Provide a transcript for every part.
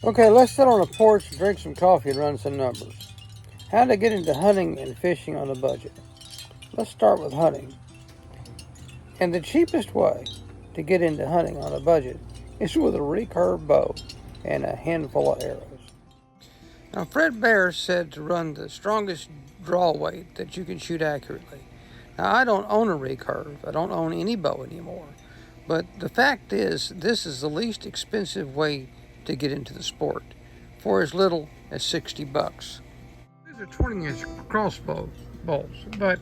Okay, let's sit on a porch, drink some coffee, and run some numbers. How to get into hunting and fishing on a budget. Let's start with hunting. And the cheapest way to get into hunting on a budget is with a recurve bow and a handful of arrows. Now, Fred Bear said to run the strongest draw weight that you can shoot accurately. Now, I don't own a recurve. I don't own any bow anymore. But the fact is, this is the least expensive way to get into the sport for as little as $60. These are 20-inch crossbow bolts, but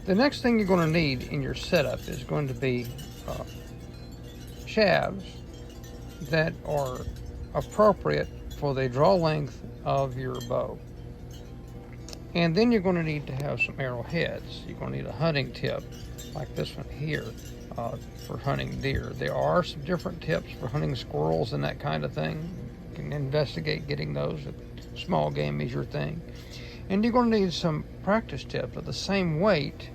the next thing you're going to need in your setup is going to be shavs that are appropriate for the draw length of your bow. And then you're going to need to have some arrowheads. You're going to need a hunting tip like this one here for hunting deer. There are some different tips for hunting squirrels and that kind of thing. You can investigate getting those if small game is your thing. And you're going to need some practice tips of the same weight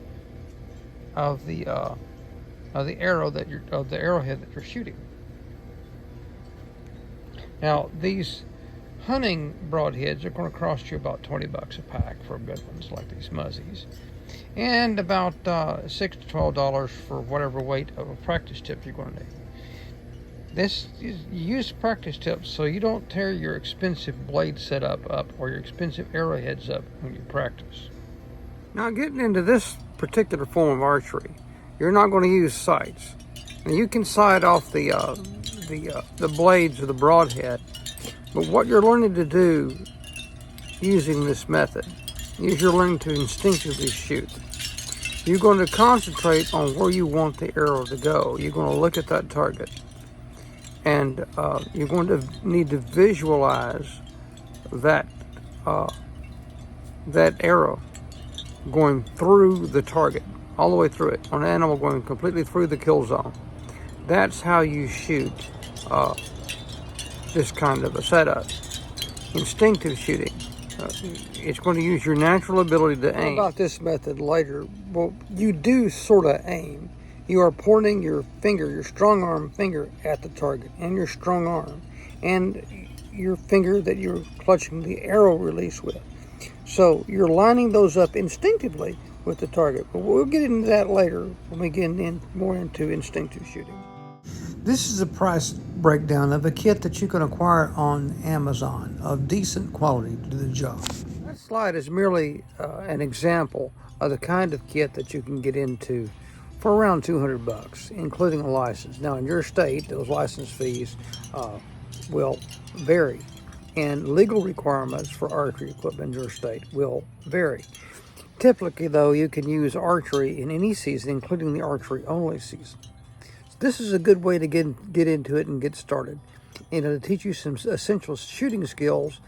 of the arrowhead that you're shooting. Now, these hunting broadheads are going to cost you about $20 a pack for good ones like these muzzies, and about $6 to $12 for whatever weight of a practice tip you're going to need. Use practice tips so you don't tear your expensive blade setup up or your expensive arrowheads up when you practice. Now, getting into this particular form of archery, you're not going to use sights. Now, you can sight off the blades of the broadhead, but what you're learning to do using this method is you're learning to instinctively shoot. You're going to concentrate on where you want the arrow to go. You're going to look at that target, and you're going to need to visualize that arrow going through the target, all the way through it, on an animal going completely through the kill zone. That's how you shoot this kind of a setup. Instinctive shooting. It's going to use your natural ability to aim. About this method later, well, you do sort of aim. You are pointing your finger, your strong arm finger, at the target, and your strong arm, and your finger that you're clutching the arrow release with. So you're lining those up instinctively with the target. But we'll get into that later when we get more into instinctive shooting. This is a price breakdown of a kit that you can acquire on Amazon of decent quality to do the job. That slide is merely an example of the kind of kit that you can get into for around $200, including a license. Now, in your state, those license fees will vary, and legal requirements for archery equipment in your state will vary. Typically, though, you can use archery in any season, including the archery-only season. This is a good way to get into it and get started, and it'll teach you some essential shooting skills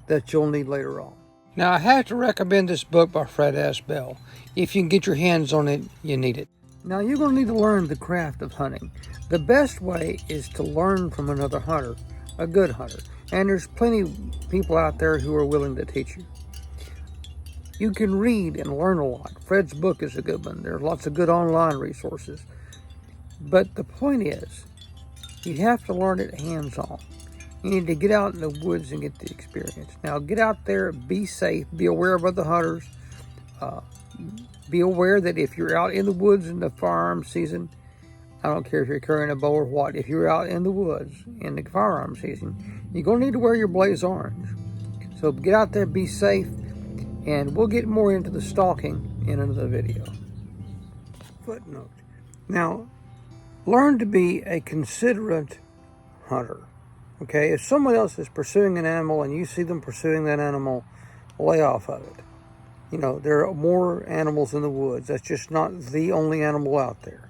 that you'll need later on. Now, I have to recommend this book by Fred Asbell. If you can get your hands on it, you need it. Now, you're going to need to learn the craft of hunting. The best way is to learn from another hunter, a good hunter, and there's plenty of people out there who are willing to teach you. You can read and learn a lot. Fred's book is a good one. There's lots of good online resources. But the point is, you have to learn it hands-on. You need to get out in the woods and get the experience. Now, get out there, be safe, be aware of other hunters. Be aware that if you're out in the woods in the firearm season, I don't care if you're carrying a bow or what, if you're out in the woods in the firearm season, you're going to need to wear your blaze orange. So get out there, be safe, and we'll get more into the stalking in another video. Footnote. Now, learn to be a considerate hunter. Okay, if someone else is pursuing an animal and you see them pursuing that animal, lay off of it. You know, there are more animals in the woods. That's just not the only animal out there.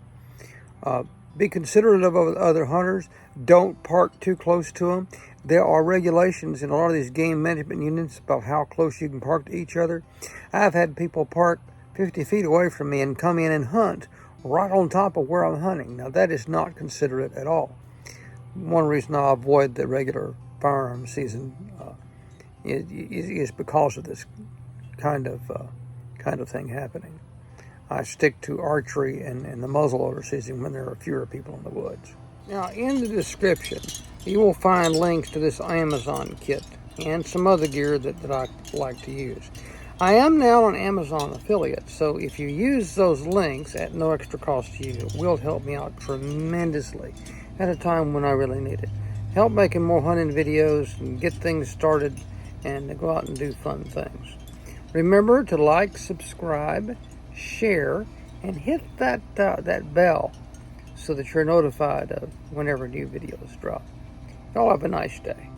Be considerate of other hunters. Don't park too close to them. There are regulations in a lot of these game management units about how close you can park to each other. I've had people park 50 feet away from me and come in and hunt right on top of where I'm hunting. Now, that is not considerate at all. One reason I avoid the regular firearm season is because of this kind of thing happening. I stick to archery and the muzzleloader season when there are fewer people in the woods. Now, in the description, you will find links to this Amazon kit and some other gear that I like to use. I am now an Amazon affiliate, so if you use those links at no extra cost to you, it will help me out tremendously at a time when I really need it. Help making more hunting videos and get things started and to go out and do fun things. Remember to like, subscribe, share, and hit that bell so that you're notified of whenever new videos drop. Y'all have a nice day.